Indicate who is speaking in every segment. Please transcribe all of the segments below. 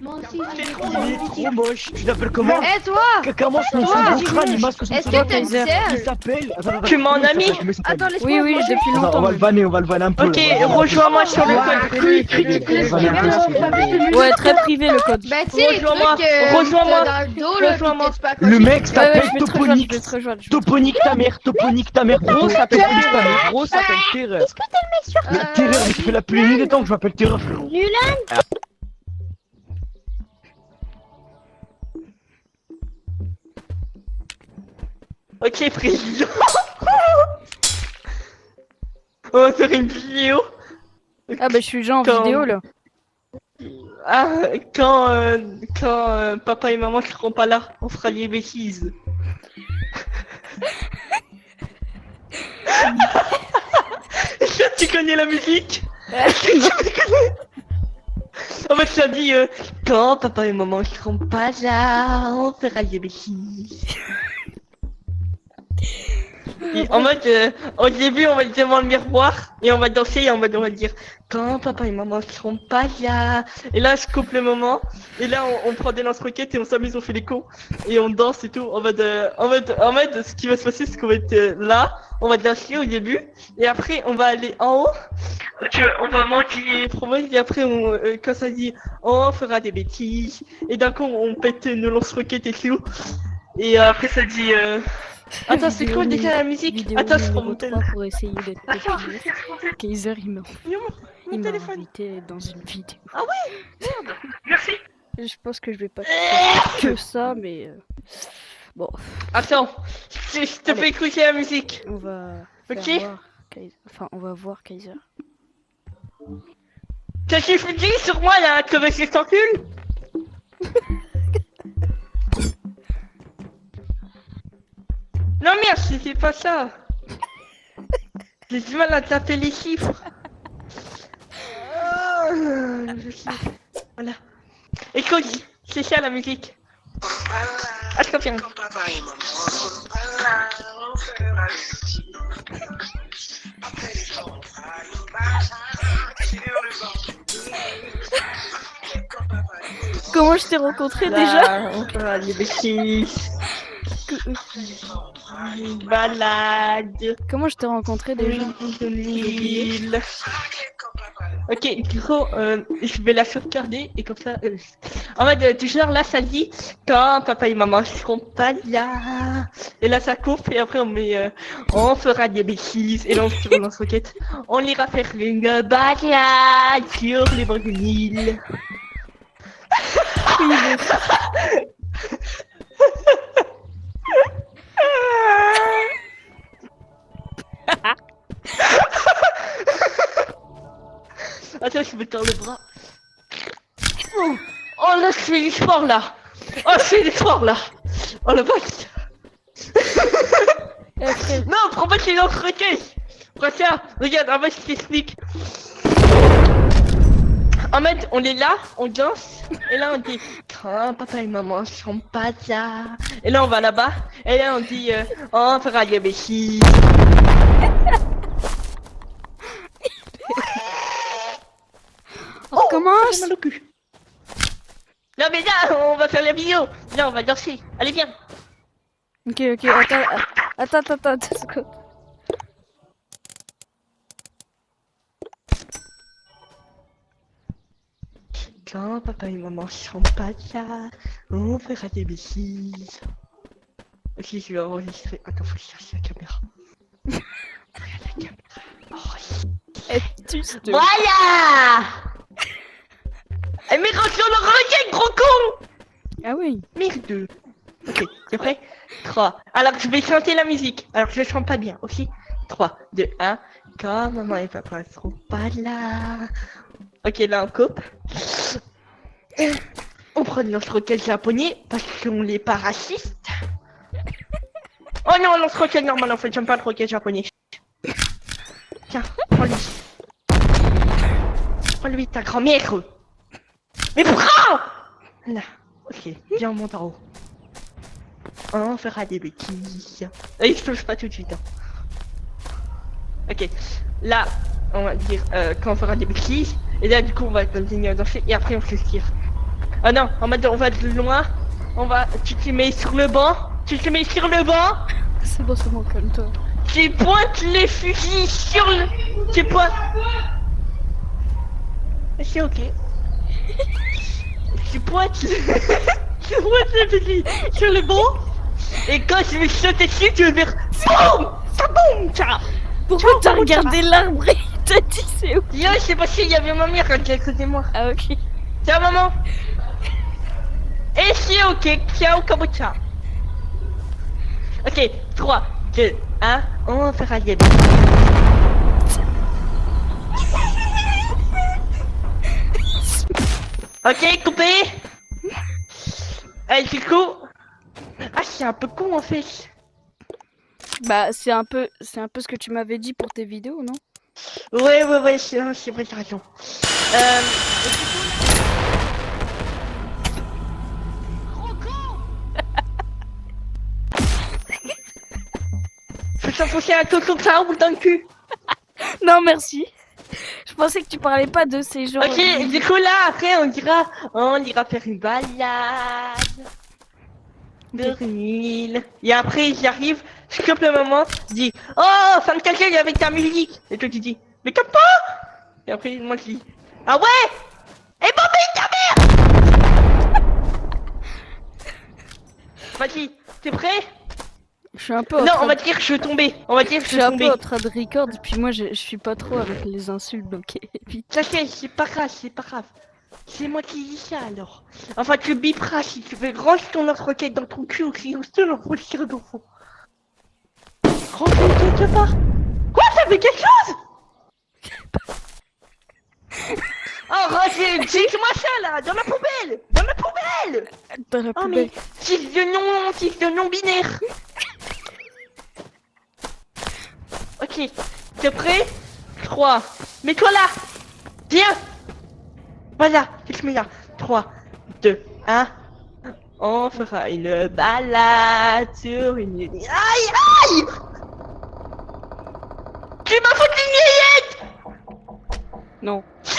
Speaker 1: Moi aussi,
Speaker 2: C'est
Speaker 1: j'ai
Speaker 2: trop
Speaker 1: des
Speaker 3: Il est trop moche. Tu t'appelles comment?
Speaker 1: Eh toi
Speaker 3: Comment son crâne il masque son
Speaker 1: Est-ce
Speaker 3: crâne?
Speaker 1: que t'as une
Speaker 3: Il
Speaker 1: sœur?
Speaker 3: s'appelle.
Speaker 2: Tu m'en as mis?
Speaker 1: Attends, laisse-moi
Speaker 4: Oui, oui,
Speaker 1: manger.
Speaker 4: depuis
Speaker 3: Attends,
Speaker 4: longtemps.
Speaker 3: on va le
Speaker 4: même.
Speaker 3: vanner, on va le vanner un peu.
Speaker 2: Ok,
Speaker 3: là, vas-y,
Speaker 2: rejoins-moi sur le code.
Speaker 4: Ouais, très privé le code.
Speaker 1: Bah tu sais les
Speaker 2: Rejoins-moi,
Speaker 1: trucs
Speaker 2: rejoins-moi,
Speaker 1: dans le dos là,
Speaker 2: rejoins-moi.
Speaker 1: puis t'es pas
Speaker 3: Le
Speaker 1: accroché.
Speaker 3: mec
Speaker 4: Ouais,
Speaker 3: s'appelle
Speaker 4: je vais te rejoindre, je vais
Speaker 3: Toponix.
Speaker 4: te rejoindre.
Speaker 3: Toponique ta mère, Toponique ta mère. Gros s'appelle Toponique ta mère. Gros s'appelle Terreur. Mais Terreur, mais tu fais la plus nulle des temps que je m'appelle Terreur, frérot.
Speaker 2: Ok, président. On va faire une vidéo.
Speaker 4: Ah bah je suis déjà en
Speaker 2: Quand-
Speaker 4: vidéo là.
Speaker 2: Ah, quand papa et maman seront pas là, on fera des bêtises. Est-ce que tu connais la musique? Est-ce que tu connais? En fait, ça dit quand papa et maman seront pas là, on fera des bêtises. Et en mode, au début, on va être devant le miroir et on va danser et on va dire quand papa et maman seront pas là. Et là, je coupe le moment et là, on prend des lance-roquettes et on s'amuse, on fait les cons et on danse et tout. En mode, ce qui va se passer, c'est qu'on va être là, on va danser au début et après, on va aller en haut. On va manger les promos et après, quand ça dit on fera des bêtises et d'un coup, on pète nos lance-roquettes et tout. Et après, ça dit attends, c'est quoi déjà la musique?
Speaker 4: Vidéo
Speaker 2: Attends, c'est
Speaker 4: numéro
Speaker 2: mon
Speaker 4: 3
Speaker 2: téléphone.
Speaker 4: pour essayer d'être
Speaker 2: Attends,
Speaker 4: populaire. Kaiser il m'a
Speaker 2: mon téléphone.
Speaker 4: invité dans une vidéo.
Speaker 2: Ah ouais, merde. Merci.
Speaker 4: Je pense que je vais pas faire que ça, mais bon,
Speaker 2: Attends, je te
Speaker 4: Allez.
Speaker 2: fais écouter la musique.
Speaker 4: on va
Speaker 2: Ok.
Speaker 4: faire voir Kaiser. Enfin, on va voir Kaiser.
Speaker 2: T'as chiffré sur moi là, que je t'encule? Non merde, c'était pas ça. J'ai du mal à taper les chiffres. Je sais. Voilà. Écoute, c'est ça la musique. Attends bien.
Speaker 4: Comment je t'ai rencontré déjà?
Speaker 2: Là, on fera des bêtises. Balade.
Speaker 4: Comment je t'ai rencontré déjà?
Speaker 2: L'île. Ok, du coup, je vais la sauvegarder et comme ça. En fait, toujours là, ça dit quand papa et maman seront pas là. Et là, ça coupe et après, on fera des bêtises et là, on se tire dans roquette. On ira faire une balade sur les bords de l'île. Attends, je me tords le bras. Oh, oh là, je fais du sport là. Oh, je fais du sport là. Oh le vache. Non, prends pas tes lance-roquettes. Regarde, en fait, je t'explique. En fait, on est là, on danse, et là on dit quand papa et maman sont pas là. Et là on va là-bas, et là on dit oh, on fera des bêtises.
Speaker 4: On recommence.
Speaker 2: J'ai mal au cul. Non mais là, on va faire la vidéo. Là, on va danser. Allez, viens.
Speaker 4: Ok, attends, 2 secondes.
Speaker 2: Quand papa et maman sont pas là, on fera des bêtises. Ok, je vais enregistrer. Attends, faut chercher la caméra. Regarde la caméra. Oh, voilà. Eh, mais rentre sur le roquette, gros con.
Speaker 4: Ah oui.
Speaker 2: Merde. Ok, c'est prêt? 3. Alors je vais chanter la musique. Alors je chante pas bien, ok? 3, 2, 1. Quand maman et papa seront pas là. Ok, là on coupe. On prend le lance-roquette japonais parce qu'on n'est pas raciste. Oh non, lance-roquette normal en fait, j'aime pas le roquette japonais. Tiens, prends-lui. Prends-lui ta grand-mère. Mais pourquoi? Là, ok, viens on monte en haut. On fera des bêtises. Et je touche pas tout de suite. Hein. Ok, là, on va dire quand on fera des bêtises. Et là, du coup, on va continuer à danser. Et après, on se tire. Ah non, on va de loin. Tu te mets sur le banc. Tu te mets sur le banc.
Speaker 4: C'est bon, calme-toi.
Speaker 2: Tu pointes les fusils sur le... Tu pointes... C'est ok. Tu pointes... Tu pointes les fusils sur le banc. Et quand je vais sauter dessus, tu vas faire... BOUM. Ça boum, ça.
Speaker 4: Pourquoi t'as regardé l'arbre et t'as dit c'est où?
Speaker 2: Yo, je sais pas s'il y avait ma mère qui est à côté de moi.
Speaker 4: Ah ok.
Speaker 2: Ciao maman. Et c'est ok, ciao Kabucha. Ok, 3, 2, 1, on va faire un début. Ok, coupé. Allez, du coup... Ah, c'est un peu con en fait.
Speaker 4: Bah c'est un peu ce que tu m'avais dit pour tes vidéos, non?
Speaker 2: Ouais, c'est vrai, t'as raison. Faut s'enfoncer un coco que ça roule dans le cul.
Speaker 4: Non merci. Je pensais que tu parlais pas de ces genres.
Speaker 2: Ok, du coup là, après on ira faire une balade. Dormir. Et après j'arrive, je coupe le moment, je dis oh, fin de calcul avec ta musique. Et toi tu dis, mais comme pas. Et après moi je dis, ah ouais. Et bon mais ta mère. Vas-y, t'es prêt?
Speaker 4: Je suis un peu.
Speaker 2: Non, on va dire que je vais tomber. On va dire que
Speaker 4: je suis un peu en train de record, puis moi je suis pas trop avec les insultes, donc vite.
Speaker 2: T'inquiète, c'est pas grave, c'est pas grave. C'est moi qui dis ça alors. Enfin, tu biperas si tu veux. Range ton lance-roquette dans ton cul ou crie je te l'envoie le tir d'enfant. Range-le quelque part. Quoi, ça fait quelque chose? Oh, Roger, dis-moi ça là, dans la poubelle. Dans la poubelle.
Speaker 4: Dans la
Speaker 2: Oh
Speaker 4: poubelle.
Speaker 2: mais, fils de non-binaire. Ok, t'es prêt? 3, mets-toi là. Viens. Voilà, je mets là. 3, 2, 1. On fera une balade sur une... Aïe, aïe. Tu m'as foutu une millette.
Speaker 4: Non.
Speaker 2: Si.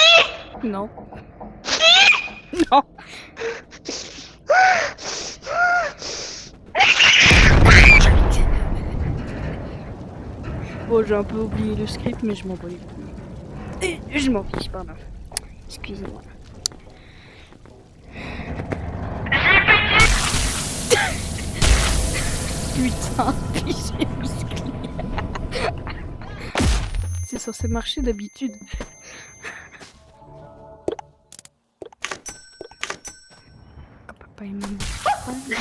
Speaker 4: Non.
Speaker 2: Si.
Speaker 4: Non. Bon, j'ai un peu oublié le script, mais je m'en bats. Je m'en fiche, pardon. Excusez-moi. Putain, pigé musclé. C'est censé marcher d'habitude. Papa et maman.
Speaker 2: Mais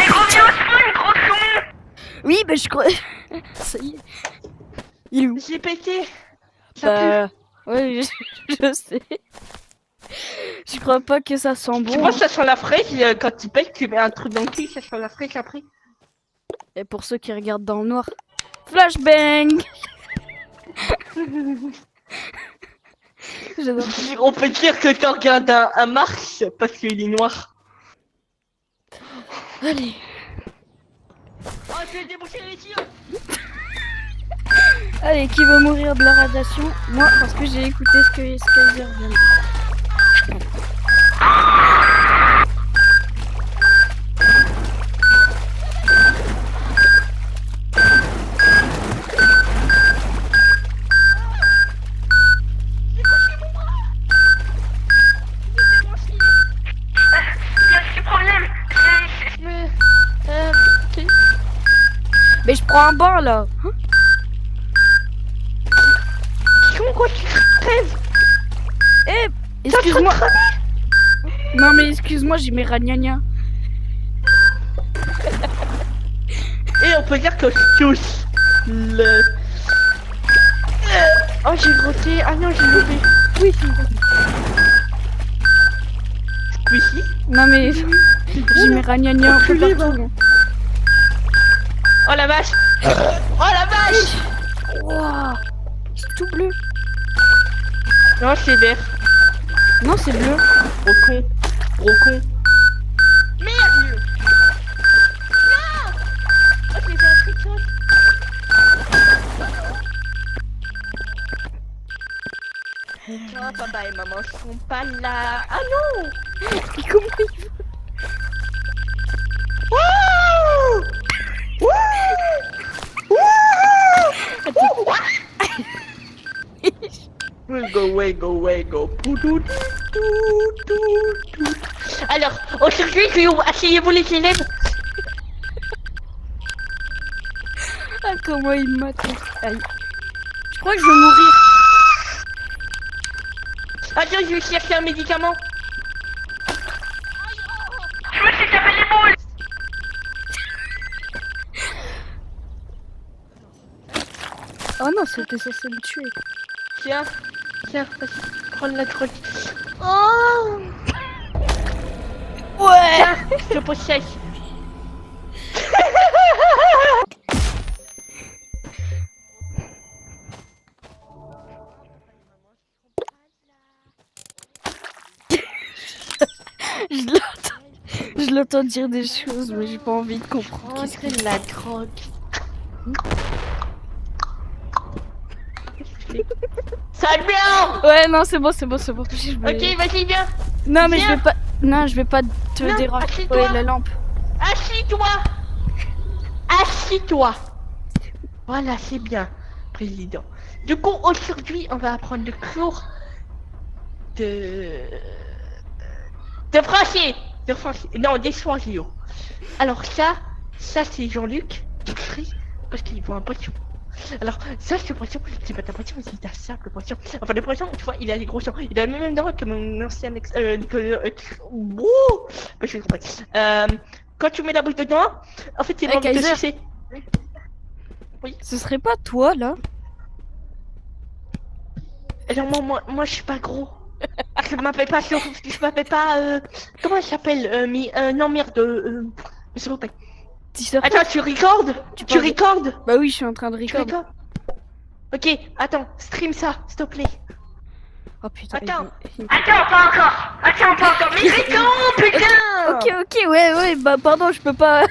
Speaker 2: reviens au spawn, gros con.
Speaker 4: Oui, bah je crois. Ça y est. Il est où?
Speaker 2: J'ai pété. Ça pue.
Speaker 4: Ouais, je sais. Je crois pas que ça sent bon.
Speaker 2: Tu vois, ça sent la fraise, quand tu pètes, tu mets un truc dans le cul, ça sent la fraise après.
Speaker 4: Et pour ceux qui regardent dans le noir, flashbang.
Speaker 2: On peut dire que tu regardes un Mars parce qu'il est noir.
Speaker 4: Allez.
Speaker 2: Oh, je vais déboucher les yeux.
Speaker 4: Allez, qui veut mourir de la radiation? Moi, parce que j'ai écouté ce que Skyzer vient de dire. Mais je prends un bain là. Hein?
Speaker 2: Quoi, tu crèves?
Speaker 4: Eh, excuse-moi. Non mais excuse-moi, j'ai mes ragnagnas.
Speaker 2: Et on peut dire que je touche le... Oh, j'ai grotté. Ah non, j'ai loupé.
Speaker 4: Oui.
Speaker 2: Oui, si.
Speaker 4: Non mais j'ai mes ragnagnas un peu partout.
Speaker 2: Oh la vache. Oh la vache.
Speaker 4: Wow. C'est tout bleu.
Speaker 2: Non, c'est vert.
Speaker 4: Non, c'est bleu.
Speaker 2: Gros con. Gros con. Merde. Non. Oh, j'ai fait un truc chose. Quand papa et maman seront pas là. Ah non.
Speaker 4: Mais comment il veut?
Speaker 2: Go away, go. Alors, aujourd'hui, asseyez-vous les élèves.
Speaker 4: Ah, comment il m'attend. Aïe. Je crois que je vais mourir.
Speaker 2: Attends, je vais chercher un médicament. Je me suis tapé les boules.
Speaker 4: Oh non, c'était censé me tuer.
Speaker 2: Tiens, vas-y, prends la drogue. Oh.
Speaker 4: Ouais.
Speaker 2: Tiens, je te possède.
Speaker 4: Je l'entends dire des choses, mais j'ai pas envie de comprendre. Qu'est-ce que
Speaker 2: de la drogue. Ça va bien.
Speaker 4: Ouais, non, c'est bon. Je vais-
Speaker 2: Ok, vas-y, viens.
Speaker 4: Non, mais
Speaker 2: viens.
Speaker 4: je vais pas. Non, je vais pas te
Speaker 2: Non,
Speaker 4: déranger.
Speaker 2: assieds-toi.
Speaker 4: Ouais, la lampe.
Speaker 2: Assis-toi. Voilà, c'est bien, président. Du coup, aujourd'hui, on va apprendre le cours de français. Non, d'histoire géo. Alors ça c'est Jean-Luc qui crie parce qu'il voit un poisson. Alors ça c'est poisson, c'est pas un poisson, c'est un simple poisson. Enfin le poisson, tu vois, il a des gros seins. Il a le même nom que mon ancien je suis compris. Quand tu mets la bouche dedans, en fait c'est
Speaker 4: Hey,
Speaker 2: l'envie de
Speaker 4: Kaiser.
Speaker 2: sucer.
Speaker 4: Ce serait pas toi, là?
Speaker 2: Alors moi je suis pas gros. Je m'appelle pas comment elle s'appelle non merde s'il vous plaît.
Speaker 4: Teaser.
Speaker 2: Attends, tu recordes?
Speaker 4: Tu
Speaker 2: Tu
Speaker 4: parles-
Speaker 2: recordes?
Speaker 4: Bah oui, je suis en train de
Speaker 2: Tu
Speaker 4: record.
Speaker 2: recordes? Ok, attends, stream ça, s'il te plaît.
Speaker 4: Oh putain.
Speaker 2: Attends.
Speaker 4: il-
Speaker 2: Attends, pas encore, mais réponds, putain!
Speaker 4: Ok, ouais, bah pardon, je peux pas.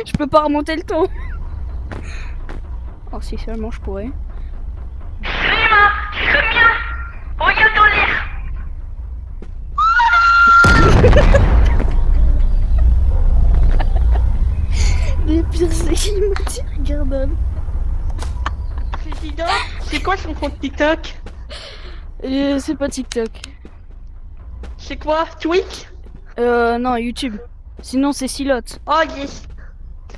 Speaker 4: Je peux pas remonter le ton. Oh, si seulement je pourrais.
Speaker 2: Regarde dans l'air!
Speaker 4: Le pire, c'est qu'il m'a dit, regarde.
Speaker 2: Président, c'est quoi son compte TikTok?
Speaker 4: C'est pas TikTok.
Speaker 2: C'est quoi? Twitch?
Speaker 4: Non, YouTube. Sinon, c'est Silote.
Speaker 2: Oh yes!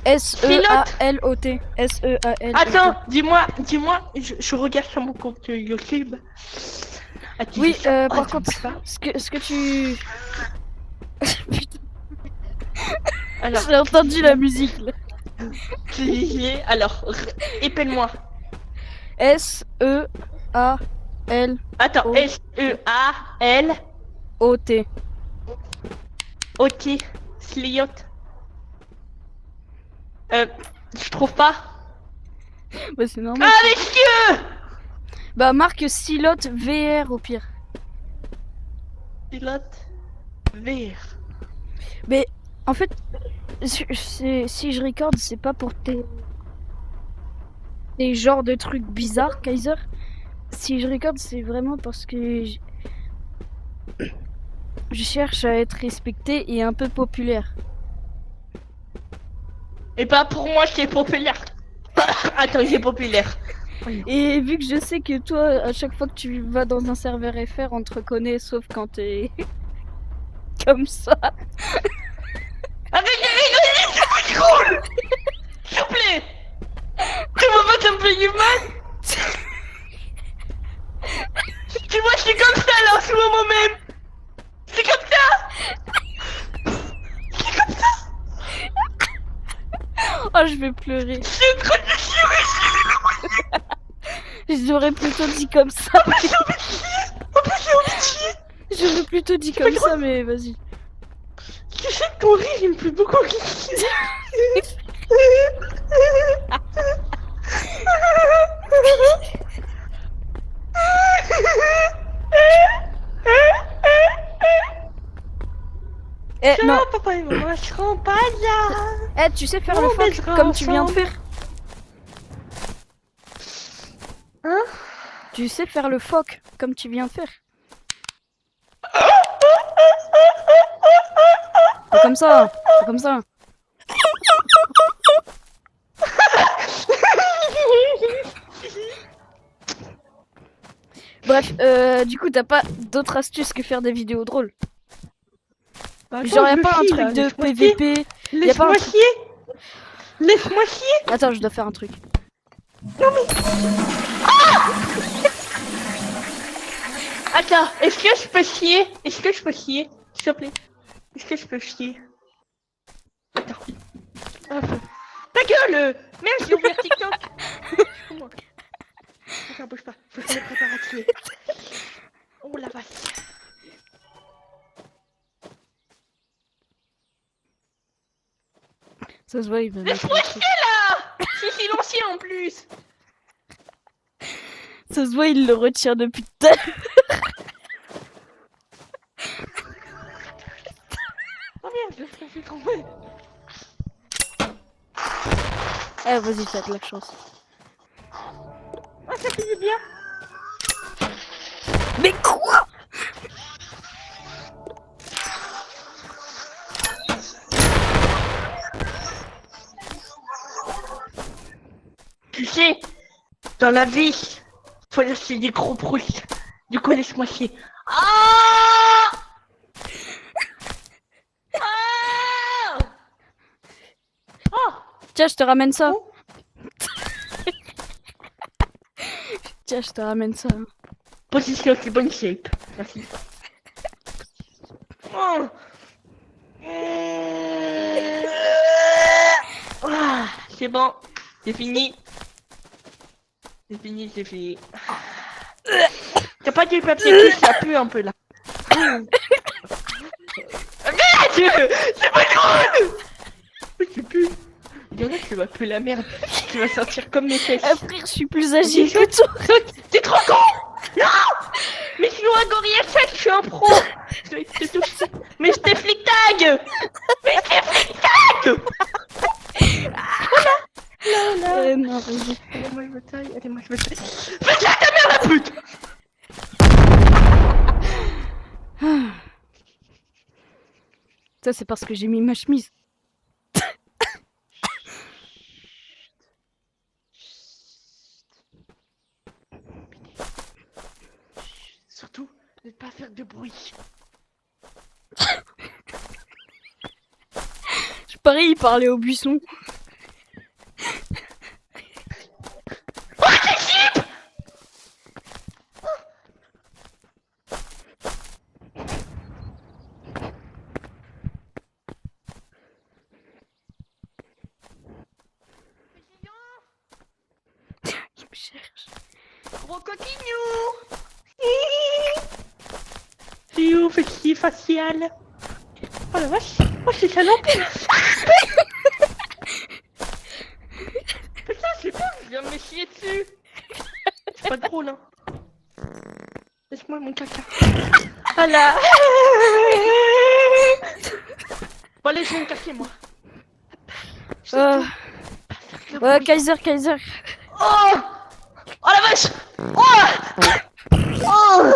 Speaker 4: S-E-A-L-O-T. S-E-A-L-O-T.
Speaker 2: Attends, dis-moi, je regarde sur mon compte YouTube. Ah, tu
Speaker 4: Oui,
Speaker 2: dis ça?
Speaker 4: par
Speaker 2: Attends,
Speaker 4: contre,
Speaker 2: pas.
Speaker 4: ce que tu. Putain,
Speaker 2: Alors,
Speaker 4: j'ai entendu la musique là.
Speaker 2: tu disais, alors, épelle-moi.
Speaker 4: S-E-A-L-O-T.
Speaker 2: Attends, S-E-A-L-O-T, Sliot. Je trouve pas.
Speaker 4: Bah, c'est normal.
Speaker 2: Ah, messieurs!
Speaker 4: Bah, marque Silote VR au pire.
Speaker 2: Pilote vert.
Speaker 4: Mais en fait, si je record, c'est pas pour des genres de trucs bizarres, Kaiser. Si je record, c'est vraiment parce que je cherche à être respecté et un peu populaire.
Speaker 2: Et pas pour moi, c'est populaire. Attends, c'est populaire.
Speaker 4: Et vu que je sais que toi, à chaque fois que tu vas dans un serveur FR, on te reconnaît, sauf quand t'es comme ça.
Speaker 2: Avec des rigoles, c'est pas drôle! S'il te plaît! Tu vois pas, ça me fait du mal! Tu vois, je suis comme ça là en ce moment même! C'est comme ça! C'est comme ça!
Speaker 4: Oh, je vais pleurer.
Speaker 2: Je suis en train de pleurer!
Speaker 4: J'aurais plutôt dit comme ça.
Speaker 2: En plus, j'ai envie de chier! En plus, j'ai envie de chier!
Speaker 4: J'aurais plutôt dit comme ça, mais vas-y.
Speaker 2: Tu sais que ton rire, il me fait beaucoup rire!
Speaker 4: Eh, non.
Speaker 2: Papa et maman seront pas là!
Speaker 4: Eh, tu sais faire le
Speaker 2: On
Speaker 4: phoque
Speaker 2: baisera
Speaker 4: comme tu viens de
Speaker 2: ensemble.
Speaker 4: faire?
Speaker 2: Hein?
Speaker 4: Tu sais faire le phoque, comme tu viens de faire. Pas comme ça, pas comme ça. Bref, du coup, t'as pas d'autres astuces que faire des vidéos drôles.
Speaker 2: Bah, attends,
Speaker 4: Genre, y'a
Speaker 2: je
Speaker 4: pas un
Speaker 2: chie,
Speaker 4: truc
Speaker 2: là,
Speaker 4: de
Speaker 2: laisse-moi chier.
Speaker 4: PVP.
Speaker 2: Laisse-moi chier. Laisse-moi chier.
Speaker 4: Attends, je dois faire un truc.
Speaker 2: Attends, est-ce que je peux chier? Est-ce que je peux chier? S'il te plaît. Est-ce que je peux chier? Attends. Hop. Ta gueule! Merde, j'ai ouvert TikTok! Comment? Attends, bouge pas. Faut que je me prépare à chier. Oh la vache.
Speaker 4: Ça se voit, il va mettre
Speaker 2: Laisse-moi
Speaker 4: un truc.
Speaker 2: chier là! Je suis silencieux en plus!
Speaker 4: Ça se voit, il le retire depuis tout à l'heure.
Speaker 2: Oh merde, je suis tombé.
Speaker 4: Eh, vas-y, t'as de la chance.
Speaker 2: Ah, ça finit bien.
Speaker 4: Mais quoi?
Speaker 2: Tu sais, dans la vie, faut lâcher des gros bruits. Du coup, laisse-moi chier. Ah! Ah! Oh!
Speaker 4: Tiens, je te ramène ça.
Speaker 2: Oh.
Speaker 4: Tiens, je te ramène ça.
Speaker 2: Position, c'est bonne shape. Merci. Oh. Ah, c'est bon, c'est fini. C'est fini, c'est fini. T'as pas du papier couche, ça pue un peu là. Merde! C'est pas drôle! Oui, c'est plus. Il y en a qui va puer la merde. Tu vas sortir comme mes fesses.
Speaker 4: Eh, frère, je suis plus agile que toi.
Speaker 2: T'es trop con! Non! Mais je joue à Gorilla 7, je suis un pro! Mais je t'ai flic tag! Mais je t'ai flic tag!
Speaker 4: Non, vas-y.
Speaker 2: Allez, moi je me taille, allez, moi je me taille. Fais-la ta mère la pute!
Speaker 4: Ça, c'est parce que j'ai mis ma chemise.
Speaker 2: Surtout, ne pas faire de bruit.
Speaker 4: Je parie, il parlait au buisson.
Speaker 2: Oh, quel chip!
Speaker 4: Il me cherche.
Speaker 2: Gros coquignou! C'est où, petit facial? Oh la vache! Oh, c'est salope! Putain, c'est pas, je viens de me chier dessus! C'est pas drôle, hein! Laisse-moi mon caca! Voilà! Bon, allez, je vais me casser, moi!
Speaker 4: Ouais, Kaiser.
Speaker 2: Oh! Oh la vache! Oh! Oh!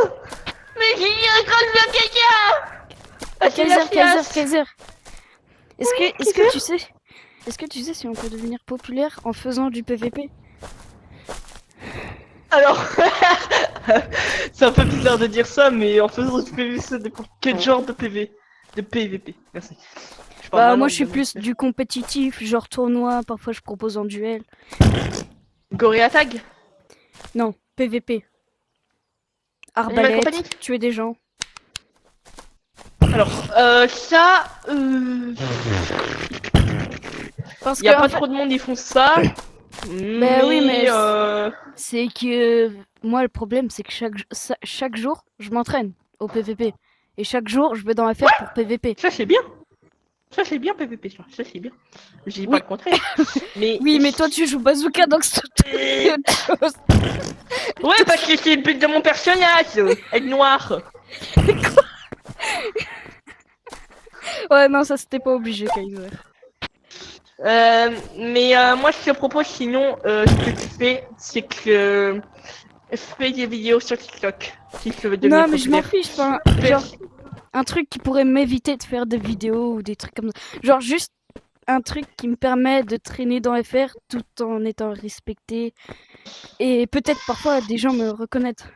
Speaker 2: Mais j'ai eu un grand de caca! Ah, c'est la fiasse.
Speaker 4: Kaiser. Est-ce que tu sais si on peut devenir populaire en faisant du PVP?
Speaker 2: Alors, c'est un peu bizarre de dire ça, mais en faisant du PVP, ça dépend quel genre de PV. De PVP, merci.
Speaker 4: Bah, moi je suis plus du compétitif, genre tournoi, parfois je propose en duel.
Speaker 2: Gorilla Tag?
Speaker 4: Non, PVP.
Speaker 2: compagnie.
Speaker 4: Arbalète, tuer des gens.
Speaker 2: Alors, ça,
Speaker 4: Parce
Speaker 2: y a
Speaker 4: que
Speaker 2: pas
Speaker 4: en fait,
Speaker 2: trop de monde, ils font ça. Mais
Speaker 4: oui, mais
Speaker 2: euh...
Speaker 4: c'est que moi le problème c'est que chaque jour je m'entraîne au PVP. Et chaque jour je vais dans FR pour PVP.
Speaker 2: ça c'est bien. Ça c'est bien PVP, ça c'est bien. Je dis pas
Speaker 4: Oui.
Speaker 2: le contraire. Mais
Speaker 4: Oui, mais toi tu joues bazooka donc c'est autre chose.
Speaker 2: ouais, parce que c'est le but de mon personnage, être noir.
Speaker 4: Ouais, non, ça c'était pas obligé, Kaiser.
Speaker 2: Mais moi je te propose sinon ce que tu fais c'est que fais des vidéos sur TikTok. Si tu veux devenir
Speaker 4: Non, mais je m'en
Speaker 2: populaire.
Speaker 4: fiche. Enfin, genre, un truc qui pourrait m'éviter de faire des vidéos ou des trucs comme ça. Genre, juste un truc qui me permet de traîner dans FR tout en étant respecté. Et peut-être parfois des gens me reconnaître.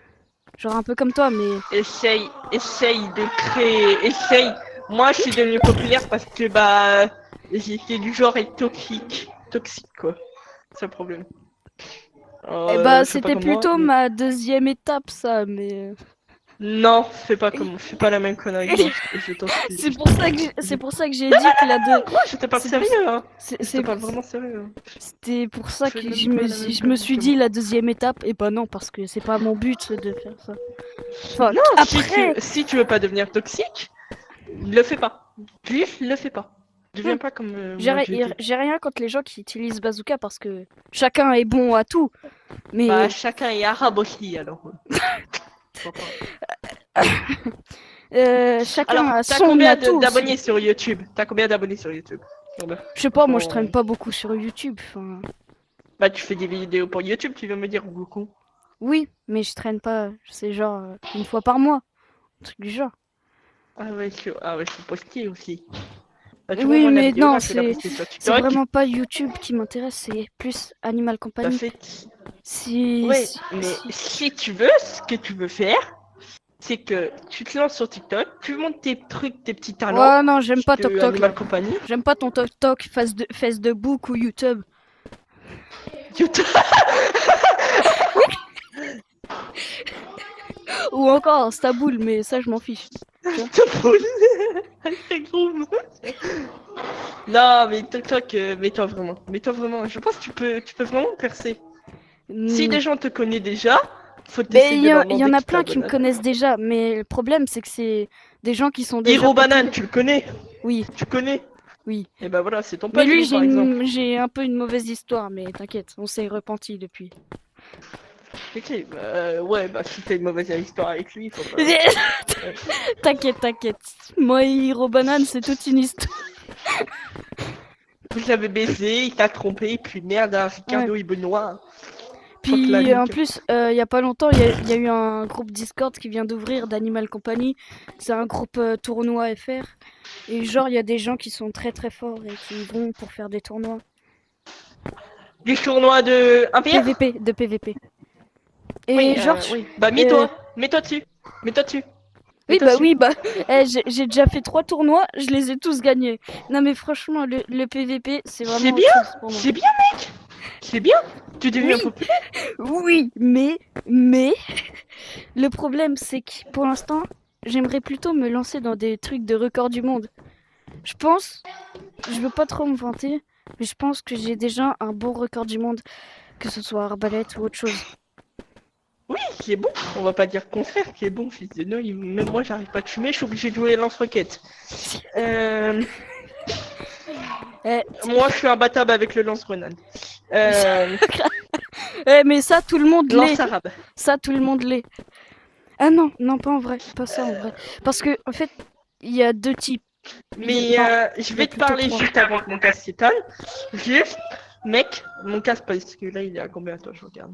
Speaker 4: Genre un peu comme toi, mais...
Speaker 2: Essaye de créer, essaye. Moi, je suis devenu populaire parce que, bah, j'étais du genre être toxique quoi. C'est le problème.
Speaker 4: Eh bah,
Speaker 2: Je sais pas
Speaker 4: c'était
Speaker 2: comment,
Speaker 4: plutôt
Speaker 2: mais-
Speaker 4: ma deuxième étape, ça, mais...
Speaker 2: Non, fais pas la même connerie. Non, je t'en supplie.
Speaker 4: C'est pour ça que j'ai dit que la deux...
Speaker 2: Moi, je te parle
Speaker 4: c'est
Speaker 2: sérieux, hein.
Speaker 4: c'est-
Speaker 2: Je te
Speaker 4: c'est-
Speaker 2: parle vraiment sérieux.
Speaker 4: C'était pour ça
Speaker 2: Fais
Speaker 4: que
Speaker 2: même
Speaker 4: je
Speaker 2: pas
Speaker 4: me,
Speaker 2: la même
Speaker 4: je me
Speaker 2: chose
Speaker 4: suis
Speaker 2: que
Speaker 4: dit
Speaker 2: moi.
Speaker 4: la deuxième étape, et bah non, parce que c'est pas mon but de faire ça. Enfin,
Speaker 2: Non,
Speaker 4: après...
Speaker 2: si tu veux pas devenir toxique, le fais pas. Juste le fais pas. Deviens pas comme moi que j'étais.
Speaker 4: J'ai rien contre les gens qui utilisent Bazooka parce que chacun est bon à tout. Mais
Speaker 2: Bah, chacun est arabe aussi, alors.
Speaker 4: chacun
Speaker 2: Alors,
Speaker 4: a
Speaker 2: t'as
Speaker 4: son
Speaker 2: combien
Speaker 4: atout.
Speaker 2: d'abonnés sur YouTube? T'as combien d'abonnés sur YouTube?
Speaker 4: Je sais pas, moi je
Speaker 2: Oh.
Speaker 4: traîne pas beaucoup sur YouTube. Enfin,
Speaker 2: Bah, tu fais des vidéos pour YouTube, tu veux me dire, beaucoup?
Speaker 4: oui, mais je traîne pas. C'est genre une fois par mois, un truc du genre.
Speaker 2: Ah ouais, je suis posté aussi. Bah, tu
Speaker 4: Oui,
Speaker 2: vois, moi, la
Speaker 4: mais
Speaker 2: vidéo,
Speaker 4: non,
Speaker 2: là, je vais la
Speaker 4: c'est
Speaker 2: poster sur
Speaker 4: c'est
Speaker 2: TikTok.
Speaker 4: vraiment pas YouTube qui m'intéresse, c'est plus Animal
Speaker 2: Bah,
Speaker 4: Company.
Speaker 2: fait...
Speaker 4: Si,
Speaker 2: Ouais,
Speaker 4: si-
Speaker 2: mais
Speaker 4: si-
Speaker 2: si tu veux, ce que tu veux faire, c'est que tu te lances sur TikTok, tu montes tes trucs, tes petits talents
Speaker 4: Ouais, non, j'aime pas
Speaker 2: de
Speaker 4: Tok Tok.
Speaker 2: Animal Company.
Speaker 4: J'aime pas ton Tok Tok, face de bouc ou YouTube.
Speaker 2: YouTube.
Speaker 4: Ou encore Staboul, mais ça je m'en fiche.
Speaker 2: C'est gros. Non, mais TikTok, mets-toi vraiment. Je pense que tu peux vraiment percer. Si
Speaker 4: Hmm.
Speaker 2: des gens te connaissent déjà, faut
Speaker 4: Mais
Speaker 2: t'essayer de leur
Speaker 4: il y en
Speaker 2: demander
Speaker 4: a
Speaker 2: qui
Speaker 4: plein qui me
Speaker 2: t'abonne.
Speaker 4: connaissent déjà, mais le problème c'est que c'est des gens qui sont déjà
Speaker 2: Hiro Banane,
Speaker 4: populaires.
Speaker 2: tu le connais?
Speaker 4: Oui,
Speaker 2: Tu connais?
Speaker 4: oui.
Speaker 2: Et bah voilà, c'est ton
Speaker 4: Mais
Speaker 2: pote,
Speaker 4: lui,
Speaker 2: par exemple.
Speaker 4: j'ai un peu une mauvaise histoire, mais t'inquiète, on s'est repenti depuis.
Speaker 2: Ok, ouais, bah si t'as une mauvaise histoire avec lui, faut pas.
Speaker 4: T'inquiète. Moi et Hiro Banane, c'est toute une histoire.
Speaker 2: Vous l'avez baisé, il t'a trompé, puis merde, hein, Ricardo et Benoît. Fuck la
Speaker 4: Puis en
Speaker 2: ligue.
Speaker 4: plus, il y a pas longtemps, il y a eu un groupe Discord qui vient d'ouvrir d'Animal Company. C'est un groupe tournoi FR. Et genre, il y a des gens qui sont très très forts et qui vont pour faire des tournois.
Speaker 2: Des tournois de 1 pierre?
Speaker 4: PVP, de PVP. Et
Speaker 2: Oui,
Speaker 4: genre,
Speaker 2: oui. Bah mets-toi, mets-toi dessus. Mets-toi dessus.
Speaker 4: oui,
Speaker 2: Mets-toi
Speaker 4: bah
Speaker 2: dessus.
Speaker 4: oui, bah j'ai déjà fait 3 tournois, je les ai tous gagnés. Non mais franchement, le PVP, c'est vraiment
Speaker 2: C'est
Speaker 4: autre
Speaker 2: bien,
Speaker 4: chose pour moi.
Speaker 2: c'est bien, mec. C'est bien. Tu deviens
Speaker 4: Oui.
Speaker 2: populaire.
Speaker 4: Oui, mais le problème c'est que pour l'instant, j'aimerais plutôt me lancer dans des trucs de record du monde. Je pense, je veux pas trop me vanter, mais je pense que j'ai déjà un bon record du monde, que ce soit arbalète ou autre chose.
Speaker 2: Oui, qui est bon. On va pas dire le contraire, qui est bon, fils de Noël. Même moi, j'arrive pas à te fumer, je suis obligé de jouer lance-roquette. Moi, je suis imbattable avec le lance-grenade.
Speaker 4: Mais ça, tout le monde l'est.
Speaker 2: Lance arabe.
Speaker 4: Ça, tout le monde l'est. Ah non, non, pas en vrai, pas ça en vrai. Parce que, en fait, il y a deux types.
Speaker 2: Mais je vais te
Speaker 4: plutôt
Speaker 2: parler
Speaker 4: trois.
Speaker 2: juste avant que mon casque s'éteille. Juste, mec, mon casque, parce que là, il est à combien? Attends, je regarde.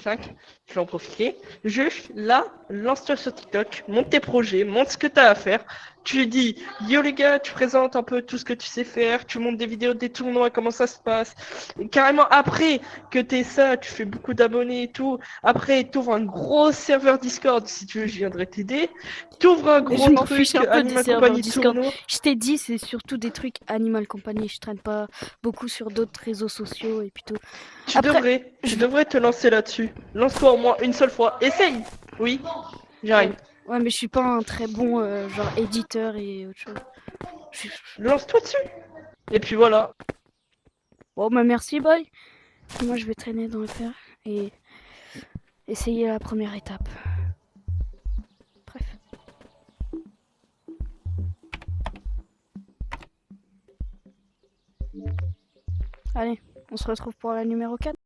Speaker 2: 5, je vais en profiter. Juste là, lance-toi sur TikTok, monte tes projets, monte ce que tu as à faire. Tu dis, yo les gars, tu présentes un peu tout ce que tu sais faire, tu montes des vidéos des tournois, comment ça se passe. Et carrément, après que t'aies ça, tu fais beaucoup d'abonnés et tout. Après, t'ouvres un gros serveur Discord, si tu veux, je viendrai t'aider. T'ouvres un
Speaker 4: Mais
Speaker 2: gros
Speaker 4: je m'en
Speaker 2: truc,
Speaker 4: fiche un peu des
Speaker 2: Animal
Speaker 4: serveurs
Speaker 2: Company
Speaker 4: Discord.
Speaker 2: tournoi.
Speaker 4: Je t'ai dit, c'est surtout des trucs Animal Company. Je traîne pas beaucoup sur d'autres réseaux sociaux et puis tout.
Speaker 2: Tu
Speaker 4: Après,
Speaker 2: devrais te lancer là-dessus. Lance-toi au moins une seule fois. Essaye. Oui, j'arrive.
Speaker 4: Ouais, mais je suis pas un très bon genre éditeur et autre chose.
Speaker 2: Lance-toi dessus. Et puis voilà.
Speaker 4: Bon, bah merci, bye. Moi, je vais traîner dans le fer et essayer la première étape. Bref. Allez, on se retrouve pour la numéro 4.